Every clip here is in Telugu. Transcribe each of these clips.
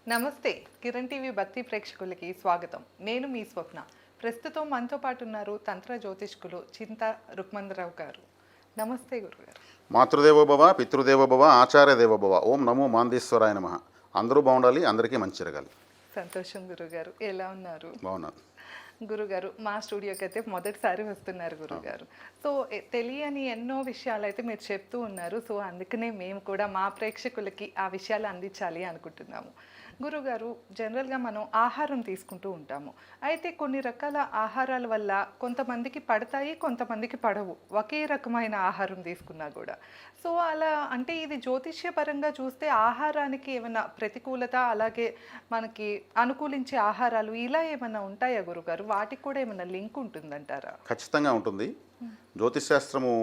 నమస్తే. కిరణ్ టీవీ భక్తి ప్రేక్షకులకి స్వాగతం. నేను మీ స్వప్న. ప్రస్తుతం మనతో పాటు ఉన్నారు తంత్ర జ్యోతిష్కులు చింత రుక్మందరావు గారు. నమస్తే గురుగారు. మాతృదేవో భవ, పితృదేవో భవ, ఆచార్య దేవో భవ. ఓం నమో మాందేశ్వరాయ నమః. అందరూ బాగుండాలి, అందరికీ మంచి జరగాలి. సంతోషం గురుగారు. ఎలా ఉన్నారు? బాగున్నాను. గురుగారు, మా స్టూడియోకి అయితే మొదటిసారి వస్తున్నారు గురుగారు. సో తెలియని ఎన్నో విషయాలు అయితే మీరు చెప్తూ ఉన్నారు. సో అందుకనే మేము కూడా మా ప్రేక్షకులకి ఆ విషయాలు అందించాలి అనుకుంటున్నాము. గురుగారు, జనరల్గా మనం ఆహారం తీసుకుంటూ ఉంటాము. అయితే కొన్ని రకాల ఆహారాల వల్ల కొంతమందికి పడతాయి, కొంతమందికి పడవు, ఒకే రకమైన ఆహారం తీసుకున్నా కూడా. సో అలా అంటే ఇది జ్యోతిష్యపరంగా చూస్తే ఆహారానికి ఏమైనా ప్రతికూలత, అలాగే మనకి అనుకూలించే ఆహారాలు ఇలా ఏమైనా ఉంటాయా గురుగారు? వాటికి కూడా ఏమైనా లింక్ ఉంటుందంటారా? ఖచ్చితంగా ఉంటుంది. జ్యోతిశాస్త్రము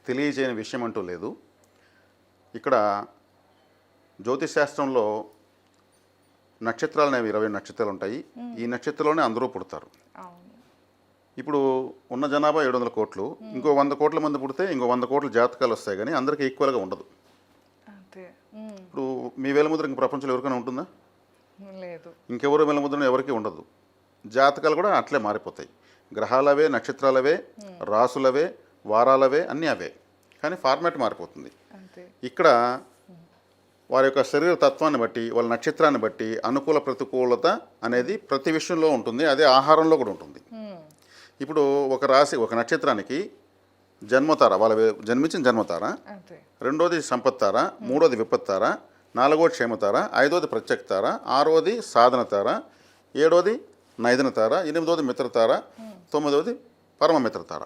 తెలియజేయని విషయం అంటూ లేదు. ఇక్కడ జ్యోతిశాస్త్రంలో నక్షత్రాలు అనేవి 20 నక్షత్రాలు ఉంటాయి. ఈ నక్షత్రంలోనే అందరూ పుడతారు. అవును. ఇప్పుడు ఉన్న జనాభా 700 కోట్లు. ఇంకో 100 కోట్ల మంది పుడితే ఇంకో 100 కోట్ల జాతకాలు వస్తాయి, కానీ అందరికీ ఈక్వల్గా ఉండదు. అంతే. ఇప్పుడు మీ వేలముద్ర ఇంక ప్రపంచంలో ఎవరికైనా ఉంటుందా? లేదు. ఇంకెవరు వేలముద్ర ఎవరికీ ఉండదు. జాతకాలు కూడా అట్లే మారిపోతాయి. గ్రహాలవే, నక్షత్రాలవే, రాసులవే, వారాలవే, అన్నీ అవే, కానీ ఫార్మాట్ మారిపోతుంది. అంతే. ఇక్కడ వారి యొక్క శరీర తత్వాన్ని బట్టి, వాళ్ళ నక్షత్రాన్ని బట్టి అనుకూల ప్రతికూలత అనేది ప్రతి విషయంలో ఉంటుంది. అదే ఆహారంలో కూడా ఉంటుంది. ఇప్పుడు ఒక రాశి, ఒక నక్షత్రానికి జన్మతార, వాళ్ళ జన్మించిన జన్మతార, అంతే. రెండోది సంపత్తార, మూడోది విపత్తార, నాలుగోది క్షేమతార, ఐదోది ప్రత్యక్తార, ఆరోది సాధన తార, ఏడోది నైదన తార, ఎనిమిదోది మిత్రతార, తొమ్మిదోది పరమ మిత్రతార.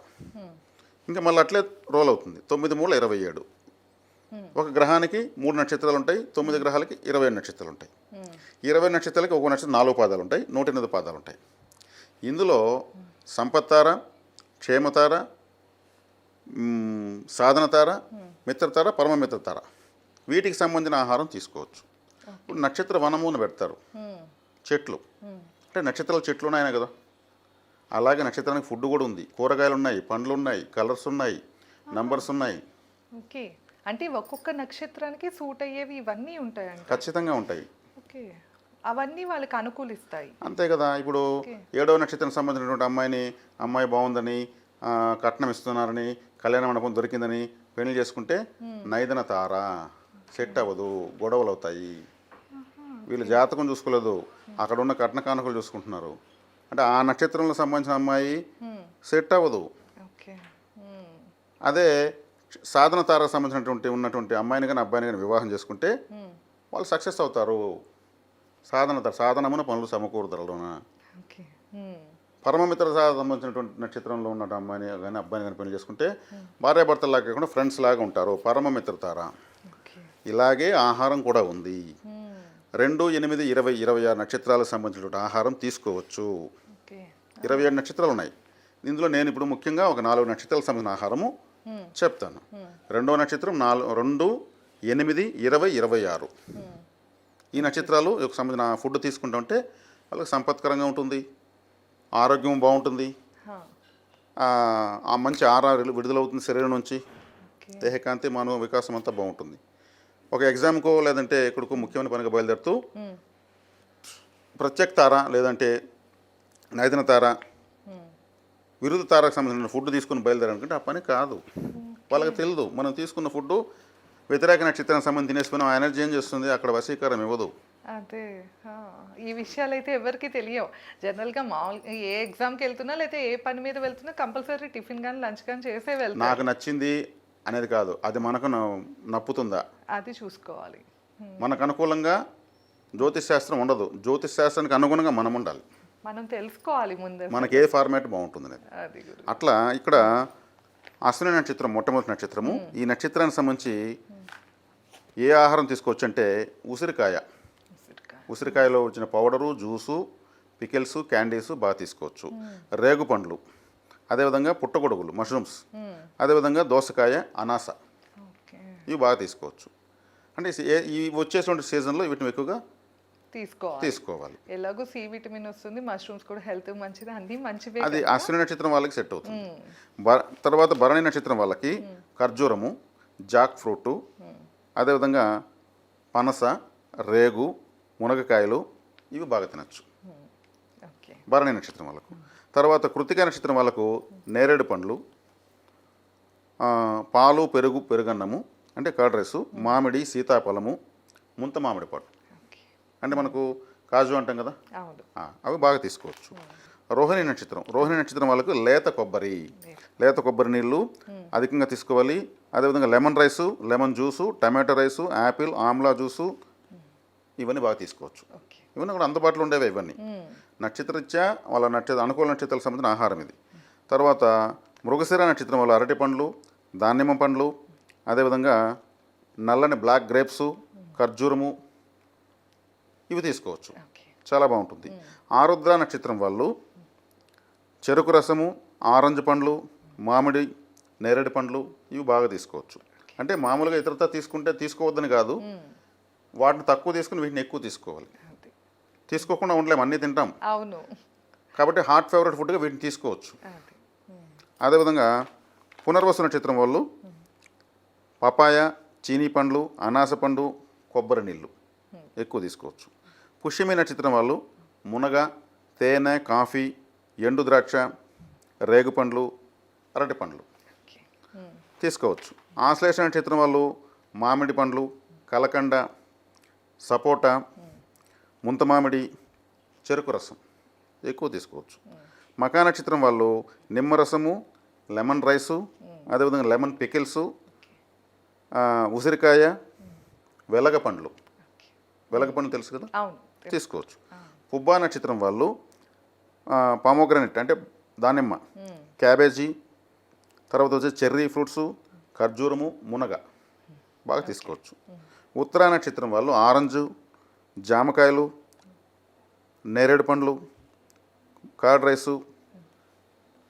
ఇంకా మళ్ళీ అట్లే రోల్ అవుతుంది. 9 3 27. ఒక గ్రహానికి 3 నక్షత్రాలు ఉంటాయి, 9 గ్రహాలకి 27 నక్షత్రాలు ఉంటాయి. 20 నక్షత్రాలకి ఒక నక్షత్రం 4 పాదాలు ఉంటాయి, 108 పాదాలు ఉంటాయి. ఇందులో సంపత్తార, క్షేమతార, సాధనతార, మిత్రతార, పరమ మిత్రతార, వీటికి సంబంధించిన ఆహారం తీసుకోవచ్చు. ఇప్పుడు నక్షత్ర వనమును పెడతారు, చెట్లు అంటే నక్షత్రాల చెట్లు ఉన్నాయనే కదా. అలాగే నక్షత్రానికి ఫుడ్ కూడా ఉంది. కూరగాయలు ఉన్నాయి, పండ్లు ఉన్నాయి, కలర్స్ ఉన్నాయి, నంబర్స్ ఉన్నాయి. ఓకే. అంటే ఒక్కొక్క నక్షత్రానికి సూట్ అయ్యేవి ఇవన్నీ ఉంటాయంట. ఖచ్చితంగా ఉంటాయి. ఓకే. అవన్నీ వాళ్ళకి అనుకూలిస్తాయి. అంతే కదా. ఇప్పుడు 7వ నక్షత్రానికి సంబంధించినటువంటి అమ్మాయి బాగుందని, కట్నం ఇస్తున్నారని, కళ్యాణ మండపం దొరికిందని పెళ్లి చేసుకుంటే నైదన తార సెట్ అవ్వదు, గొడవలు అవుతాయి. వీళ్ళు జాతకం చూసుకోలేదు, అక్కడ ఉన్న కట్న కానుకలు చూసుకుంటున్నారు. అంటే ఆ నక్షత్రంలో సంబంధించిన అమ్మాయి సెట్ అవ్వదు. ఓకే. అదే సాధన తారకు సంబంధించినటువంటి ఉన్నటువంటి అమ్మాయిని కానీ అబ్బాయిని కానీ వివాహం చేసుకుంటే వాళ్ళు సక్సెస్ అవుతారు. సాధనమున పనులు సమకూరుదలలోన. ఓకే. పరమమిత్ర సంబంధించినటువంటి నక్షత్రంలో ఉన్న అమ్మాయిని కానీ అబ్బాయిని కానీ పెళ్లి చేసుకుంటే భార్యాభర్తలాగా కాకుండా ఫ్రెండ్స్ లాగా ఉంటారు. పరమమిత్రతార. ఇలాగే ఆహారం కూడా ఉంది. 2 8 20 26 నక్షత్రాలకు సంబంధించినటువంటి ఆహారం తీసుకోవచ్చు. 27 నక్షత్రాలు ఉన్నాయి. ఇందులో నేను ఇప్పుడు ముఖ్యంగా ఒక 4 నక్షత్రాలకు సంబంధించిన ఆహారము చెప్తాను. 2వ నక్షత్రం 2 8 20 26. ఈ నక్షత్రాలు సంబంధించిన ఫుడ్ తీసుకుంటూ ఉంటే వాళ్ళకి సంపత్కరంగా ఉంటుంది, ఆరోగ్యం బాగుంటుంది, ఆ మంచి ఆహారం విడుదలవుతుంది శరీరం నుంచి, దేహకాంతి, మానవ వికాసం అంతా బాగుంటుంది. ఒక ఎగ్జామ్కో లేదంటే ఎక్కడికో ముఖ్యమైన పనిగా బయలుదేరుతూ ప్రత్యక్తార లేదంటే నైదన తార, విరుద్ధ తారకు సంబంధించిన ఫుడ్ తీసుకుని బయలుదేరాలనుకుంటే ఆ పని కాదు. వాళ్ళకి తెలియదు మనం తీసుకున్న ఫుడ్ వ్యతిరేక నక్షత్రానికి సంబంధించి తినేసుకుని ఆ ఎనర్జీ ఏం చేస్తుంది, అక్కడ వశీకరం ఇవ్వదు. అదే. ఈ విషయాలు అయితే ఎవరికి తెలియవు. జనరల్గా మామూలుగా ఏ ఎగ్జామ్కి వెళ్తున్నా లేకపోతే ఏ పని మీద వెళ్తున్నా కంపల్సరీ టిఫిన్ కానీ లంచ్ కానీ చేసే వెళ్తాం. నాకు నచ్చింది అనేది కాదు, అది మనకు నప్పుతుందా అది చూసుకోవాలి. మనకు అనుకూలంగా జ్యోతిష్ శాస్త్రం ఉండదు. జ్యోతిష్ శాస్త్రానికి అనుగుణంగా మనం ఉండాలి. మనం తెలుసుకోవాలి ముందు మనకి ఏ ఫార్మాట్ బాగుంటుంది అనేది. అట్లా ఇక్కడ అశ్విని నక్షత్రం మొట్టమొదటి నక్షత్రము. ఈ నక్షత్రానికి సంబంధించి ఏ ఆహారం తీసుకోవచ్చు అంటే ఉసిరికాయ. ఉసిరికాయలో వచ్చిన పౌడరు, జ్యూసు, పికిల్స్, క్యాండీస్ బాగా తీసుకోవచ్చు. రేగు పండ్లు, అదేవిధంగా పుట్టగొడుగులు, మష్రూమ్స్, అదేవిధంగా దోసకాయ, అనాస, ఇవి బాగా తీసుకోవచ్చు. అంటే ఈ వచ్చేటువంటి సీజన్లో వీటిని ఎక్కువగా తీసుకోవాలి. ఎలాగో సి విటమిన్ వస్తుంది, మష్రూమ్స్ కూడా హెల్త్ మంచిది, అన్ని మంచివే. అది అశ్విని నక్షత్రం వాళ్ళకి సెట్ అవుతుంది. తర్వాత భరణి నక్షత్రం వాళ్ళకి ఖర్జూరము, జాక్ ఫ్రూటు, అదేవిధంగా పనస, రేగు, మునగకాయలు ఇవి బాగా తినచ్చు ఓకే. భరణి నక్షత్రం వాళ్ళకు. తర్వాత కృతికా నక్షత్రం వాళ్ళకు నేరేడు పండ్లు, పాలు పెరుగు పెరుగన్నము అంటే కర్డ్ రైసు, మామిడి సీతాఫలము, ముంత మామిడి పళ్ళు ఓకే. అంటే మనకు కాజు అంటాం కదా, అవును. అవి బాగా తీసుకోవచ్చు. రోహిణి నక్షత్రం వాళ్ళకు లేత కొబ్బరి నీళ్ళు అధికంగా తీసుకోవాలి. అదేవిధంగా lemon rice, lemon juice, tomato rice, Apple Amla juice ఇవన్నీ బాగా తీసుకోవచ్చు. ఓకే. ఇవన్నీ కూడా అందుబాటులో ఉండేవి. ఇవన్నీ నక్షత్రరీత్యా వాళ్ళ అనుకూల నక్షత్రాలకు సంబంధించిన ఆహారం ఇది. తర్వాత మృగశిర నక్షత్రం వల్ల అరటి పండ్లు, దానిమ్మ పండ్లు, అదేవిధంగా నల్లని బ్లాక్ గ్రేప్స్, ఖర్జూరము ఇవి తీసుకోవచ్చు. ఓకే. చాలా బాగుంటుంది. ఆరుద్ర నక్షత్రం వాళ్ళు చెరుకు రసము, ఆరెంజ్ పండ్లు, మామిడి, నేరేడు పండ్లు ఇవి బాగా తీసుకోవచ్చు. అంటే మామూలుగా ఇతరత తీసుకోవద్దని కాదు, వాటిని తక్కువ తీసుకుని వీటిని ఎక్కువ తీసుకోవాలి. తీసుకోకుండా ఉండలేము, అన్నీ తింటాం. అవును. కాబట్టి హాట్ ఫేవరెట్ ఫుడ్గా వీటిని తీసుకోవచ్చు. అదేవిధంగా పునర్వసు నక్షత్రం వాళ్ళు పపాయ, చీనీ పండ్లు, అనాస పండు, కొబ్బరి నీళ్ళు ఎక్కువ తీసుకోవచ్చు. పుష్యమి నక్షత్రం వాళ్ళు మునగ, తేనె, కాఫీ, ఎండు ద్రాక్ష, రేగుపండ్లు, అరటి పండ్లు తీసుకోవచ్చు. ఆశ్లేష నక్షత్రం వాళ్ళు మామిడి పండ్లు, కలకండ, సపోటా, ముంత మామిడి, చెరుకు రసం ఎక్కువ తీసుకోవచ్చు. మకా నక్షత్రం వాళ్ళు నిమ్మరసము, లెమన్ రైసు, అదేవిధంగా లెమన్ పికిల్సు, ఉసిరికాయ, వెలగ పండ్లు తెలుసు కదా, తీసుకోవచ్చు. పుబ్బా నక్షత్రం వాళ్ళు పామోగ్రానైట్ అంటే దానిమ్మ, క్యాబేజీ, తర్వాత వచ్చేసి చెర్రీ ఫ్రూట్స్, ఖర్జూరము, మునగ బాగా తీసుకోవచ్చు. ఉత్తరా నక్షత్రం వాళ్ళు ఆరెంజు, జామకాయలు, నేరేడు పండ్లు, కర్డ్ రైసు,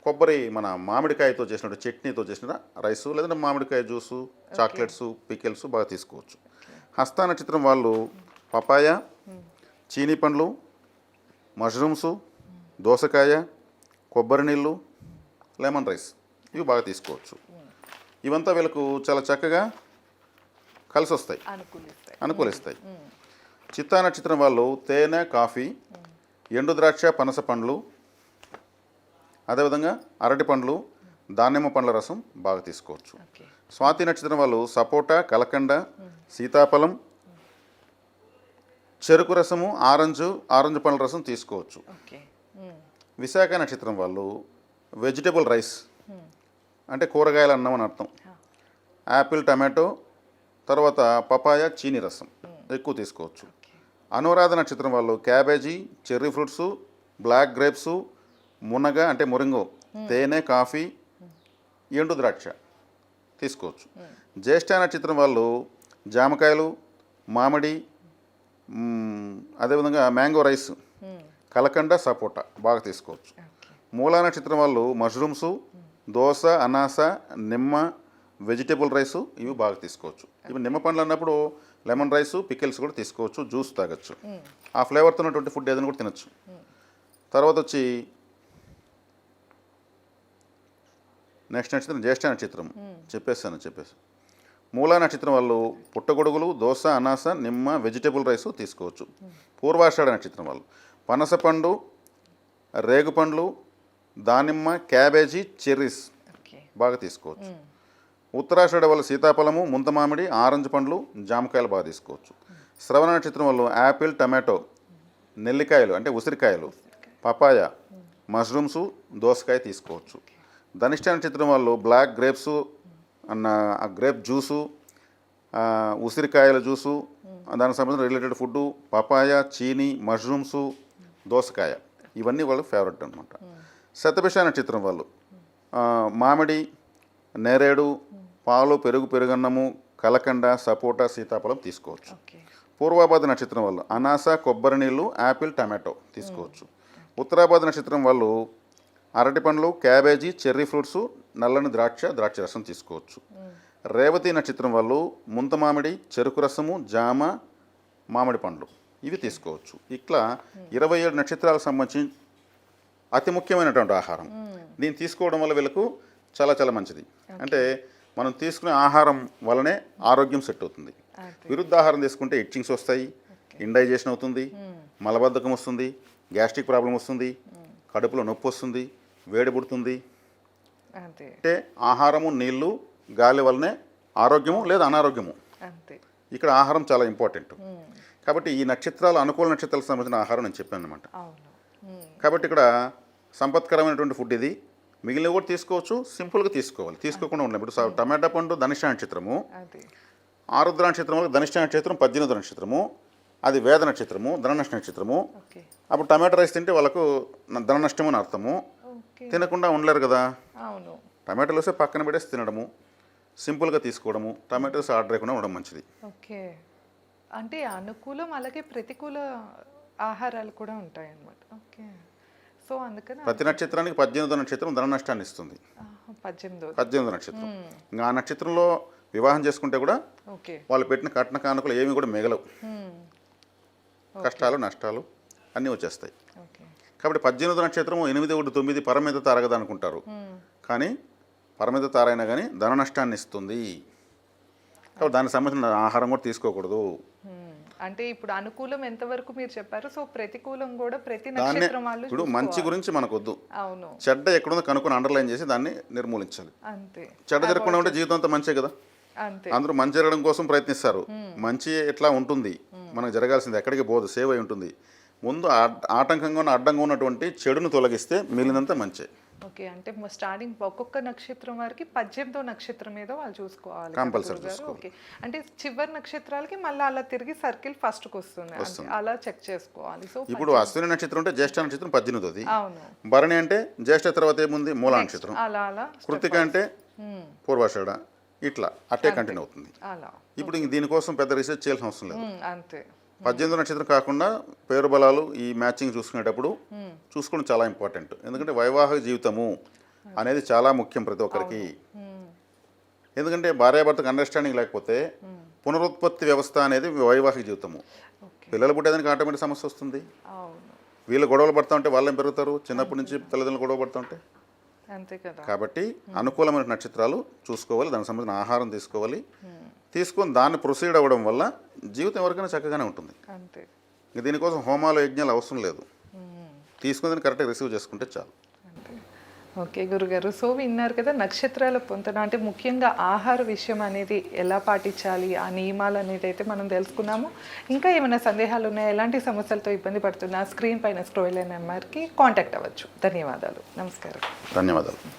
కొబ్బరి మన మామిడికాయతో చేసిన చట్నీతో చేసిన రైసు, లేదంటే మామిడికాయ జ్యూసు, చాక్లెట్స్, పికిల్స్ బాగా తీసుకోవచ్చు. హస్త నక్షత్రం వాళ్ళు పపాయ, చీనీ పండ్లు, మష్రూమ్స్, దోసకాయ, కొబ్బరి నీళ్ళు, లెమన్ రైస్ ఇవి బాగా తీసుకోవచ్చు. ఇవంతా వీళ్ళకు చాలా చక్కగా కలిసి వస్తాయి, అనుకూలిస్తాయి. చిత్తా నక్షత్రం వాళ్ళు తేనె, కాఫీ, ఎండు ద్రాక్ష, పనస పండ్లు, అదేవిధంగా అరటి పండ్లు, దానిమ్మ పండ్ల రసం బాగా తీసుకోవచ్చు. స్వాతి నక్షత్రం వాళ్ళు సపోటా, కలకండ, సీతాఫలం, చెరుకు రసము, ఆరెంజ్ పండ్ల రసం తీసుకోవచ్చు. విశాఖ నక్షత్రం వాళ్ళు వెజిటబుల్ రైస్ అంటే కూరగాయల అన్నం అని అర్థం, యాపిల్, టమాటో, తర్వాత పపాయ, చీనీ రసం ఎక్కువ తీసుకోవచ్చు. అనురాధ నక్షత్రం వాళ్ళు cabbage, cherry fruits, black grapes, మునగ అంటే మురింగో, తేనె, కాఫీ, ఎండు ద్రాక్ష తీసుకోవచ్చు. జ్యేష్ఠ నక్షత్రం వాళ్ళు జామకాయలు, మామిడి, అదేవిధంగా మ్యాంగో రైస్, కలకండ, సపోటా బాగా తీసుకోవచ్చు. మూలా నక్షత్రం వాళ్ళు మష్రూమ్స్, దోస, అనాస, నిమ్మ, వెజిటేబుల్ రైసు ఇవి బాగా తీసుకోవచ్చు. ఇవి నిమ్మ పండ్లు అన్నప్పుడు లెమన్ రైసు, పికిల్స్ కూడా తీసుకోవచ్చు, జ్యూస్ తాగొచ్చు. ఆ ఫ్లేవర్తో ఉన్నటువంటి ఫుడ్ ఏదైనా కూడా తినచ్చు. తర్వాత వచ్చి నెక్స్ట్ నక్షత్రం జ్యేష్ఠ నక్షత్రం చెప్పేసాను. మూలా నక్షత్రం వాళ్ళు పుట్టగొడుగులు, దోస, అనాస, నిమ్మ, వెజిటేబుల్ రైసు తీసుకోవచ్చు. పూర్వాషాఢ నక్షత్రం వాళ్ళు పనసపండు, రేగుపండ్లు, దానిమ్మ, క్యాబేజీ, చెర్రీస్ బాగా తీసుకోవచ్చు. ఉత్తరాషాఢ వాళ్ళు సీతాఫలము, ముంత మామిడి, ఆరెంజ్ పండ్లు, జామకాయలు బాగా తీసుకోవచ్చు. శ్రవణ నక్షత్రం వాళ్ళు యాపిల్, టమాటో, నెల్లికాయలు అంటే ఉసిరికాయలు, పపాయ, మష్రూమ్స్, దోసకాయ తీసుకోవచ్చు. ధనిష్ట నక్షత్రం వాళ్ళు బ్లాక్ గ్రేప్స్ అన్న గ్రేప్ జ్యూసు, ఉసిరికాయల జ్యూసు, దానికి సంబంధించిన రిలేటెడ్ ఫుడ్, పపాయ, చీనీ, మష్రూమ్స్, దోసకాయ ఇవన్నీ వాళ్ళు ఫేవరెట్ అనమాట. శతభిష నక్షత్రం వాళ్ళు మామిడి, నేరేడు, పాలు, పెరుగన్నము, కలకండ, సపోటా, సీతాఫలం తీసుకోవచ్చు. పూర్వాభాద్ర నక్షత్రం వాళ్ళు అనాస, కొబ్బరి నీళ్ళు, యాపిల్, టమాటో తీసుకోవచ్చు. ఉత్తరాభాద్ర నక్షత్రం వాళ్ళు అరటి పండ్లు, క్యాబేజీ, చెర్రీ ఫ్రూట్స్, నల్లని ద్రాక్ష రసం తీసుకోవచ్చు. రేవతి నక్షత్రం వాళ్ళు ముంత మామిడి, చెరుకు రసము, జామ, మామిడి పండ్లు ఇవి తీసుకోవచ్చు. ఇట్లా 27 నక్షత్రాలకు సంబంధించి అతి ముఖ్యమైనటువంటి ఆహారం. దీన్ని తీసుకోవడం వల్ల వీళ్ళకు చాలా చాలా మంచిది. అంటే మనం తీసుకునే ఆహారం వల్లనే ఆరోగ్యం సెట్ అవుతుంది. విరుద్ధ ఆహారం తీసుకుంటే ఇచ్చింగ్స్ వస్తాయి, ఇండైజెషన్ అవుతుంది, మలబద్ధకం వస్తుంది, గ్యాస్ట్రిక్ ప్రాబ్లం వస్తుంది, కడుపులో నొప్పి వస్తుంది, వేడి పుడుతుంది. అంతే అంటే ఆహారము, నీళ్లు, గాలి వల్లనే ఆరోగ్యము లేదా అనారోగ్యము. అంతే. ఇక్కడ ఆహారం చాలా ఇంపార్టెంట్. కాబట్టి ఈ నక్షత్రాలు అనుకూల నక్షత్రాలకు సంబంధించిన ఆహారం నేను చెప్పాను అనమాట. అవును. కాబట్టి ఇక్కడ సంపత్కరమైనటువంటి ఫుడ్ ఇది. మిగిలినవి కూడా తీసుకోవచ్చు, సింపుల్గా తీసుకోవాలి, తీసుకోకుండా ఉండాలి. ఇప్పుడు టమాటా పండు ధనిష్ట నక్షత్రము, అది ఆరుద్ర నక్షత్రం వల్ల ధనిష్ట నక్షత్రం 18వ నక్షత్రము, అది వేద నక్షత్రము, ధననష్ట నక్షత్రము. ఓకే. అప్పుడు టమాటా రైస్ తింటే వాళ్ళకు ధన నష్టం అని అర్థము. ఓకే. తినకుండా ఉండలేరు కదా. అవును. టమాటాలు వస్తే పక్కన పెట్టేసి తినడము, సింపుల్గా తీసుకోవడము, టమాటోస్ ఆర్డర్ లేకుండా ఉండడం మంచిది. ఓకే. అంటే అనుకూలం అలాగే ప్రతికూల ఆహారాలు కూడా ఉంటాయి అన్నమాట. ఓకే. సో అందుకని ప్రతి నక్షత్రానికి 18వ నక్షత్రం ధన నష్టాన్ని ఇస్తుంది. 18వ నక్షత్రం. ఇంకా ఆ నక్షత్రంలో వివాహం చేసుకుంటే కూడా ఓకే. వాళ్ళు పెట్టిన కట్న కానుకలు ఏమి కూడా మిగలవు. కష్టాలు, నష్టాలు అన్నీ వచ్చేస్తాయి. ఓకే. కాబట్టి 18వ నక్షత్రం 8, 1, 9 పరమిత తారగద అనుకుంటారు. కానీ పరమిత తారైనా కానీ ధన నష్టాన్ని ఇస్తుంది. కాబట్టి దానికి సంబంధించిన ఆహారం కూడా తీసుకోకూడదు. అంటే ఇప్పుడు అనుకూలం ఎంతవరకు మీరు చెప్పారు. సో ప్రతికూలం కూడా ప్రతి దాన్నే నక్షత్రం వాళ్ళు ఇప్పుడు మంచి గురించి మనకు వద్దు, అవును. చెడ్డ ఎక్కడుందో కనుక్కొని అండర్లైన్ చేసి దాన్ని నిర్మూలించాలి. అంతే. చెడ్డ జరగకుండా ఉంటే జీవితం అంతా మంచే కదా. అంతే. అందరూ మంచి జరగడం కోసం ప్రయత్నిస్తారు. మంచి ఎట్లా ఉంటుంది, మనకు జరగాల్సింది ఎక్కడికి పోదు, సేవ్ అయి ఉంటుంది. ముందు ఆటంకంగా ఉన్న అడ్డంగా ఉన్నటువంటి చెడును తొలగిస్తే మిగిలినంతా మంచే. ఓకే. అంటే స్టార్టింగ్ ఒక్కొక్క నక్షత్రం వారికి 18వ నక్షత్రం మీద వాళ్ళు చూసుకోవాలి. కంపల్సరీ గురుగారు. చూసుకోవాలి. ఓకే. అంటే చివరి నక్షత్రాలకి మళ్ళీ అలా తిరిగి సర్కిల్ ఫస్ట్కి వస్తుంది. అంటే అలా చెక్ చేసుకోవాలి. సో ఇప్పుడు అశ్విని నక్షత్రం అంటే జ్యేష్ఠ నక్షత్రం 18ది, అవును. భరణి అంటే జ్యేష్ఠ తర్వాత ఏముంది మూలా నక్షత్రం, అలా అలా కృతిక అంటే పూర్వాషాఢ, ఇట్లా అట్టే కంటిన్యూ అవుతుంది. అలా. ఇప్పుడు ఇంక దీనికోసం పెద్ద రీసెర్చ్ చేయాల్సిన అవసరం లేదు. అంతే. 18వ నక్షత్రం కాకుండా పేరు బలాలు ఈ మ్యాచింగ్ చూసుకునేటప్పుడు చూసుకోవడం చాలా ఇంపార్టెంట్. ఎందుకంటే వైవాహిక జీవితము అనేది చాలా ముఖ్యం ప్రతి ఒక్కరికి. ఎందుకంటే భార్యాభర్తకు అండర్స్టాండింగ్ లేకపోతే పునరుత్పత్తి వ్యవస్థ అనేది వైవాహిక జీవితము. ఓకే. పిల్లలు పుట్టేదానికి ఆటోమేటిక్ సమస్య వస్తుంది. అవును. వీళ్ళు గొడవలు పడుతూ ఉంటే వాళ్ళేం పెరుగుతారు, చిన్నప్పటి నుంచి తల్లిదండ్రులు గొడవ పడుతూ ఉంటే. అంతే కదా. కాబట్టి అనుకూలమైన నక్షత్రాలు చూసుకోవాలి, దానికి సంబంధించిన ఆహారం తీసుకోవాలి. తీసుకొని దాన్ని ప్రొసీడ్ అవ్వడం వల్ల జీవితం ఎవరికైనా చక్కగానే ఉంటుంది. అంతే. ఇంక దీనికోసం హోమాలు, యజ్ఞాలు అవసరం లేదు. తీసుకుని కరెక్ట్గా రిసీవ్ చేసుకుంటే చాలు. అంతే. ఓకే గురుగారు. సో విన్నారు కదా నక్షత్రాల పొంతన అంటే ముఖ్యంగా ఆహార విషయం అనేది ఎలా పాటించాలి, ఆ నియమాలు అనేది అయితే మనం తెలుసుకున్నాము. ఇంకా ఏమైనా సందేహాలు ఉన్నాయా, ఎలాంటి సమస్యలతో ఇబ్బంది పడుతున్నా స్క్రీన్ పైన స్క్రోల్ అయిన నెంబర్కి కాంటాక్ట్ అవ్వచ్చు. ధన్యవాదాలు. నమస్కారం. ధన్యవాదాలు.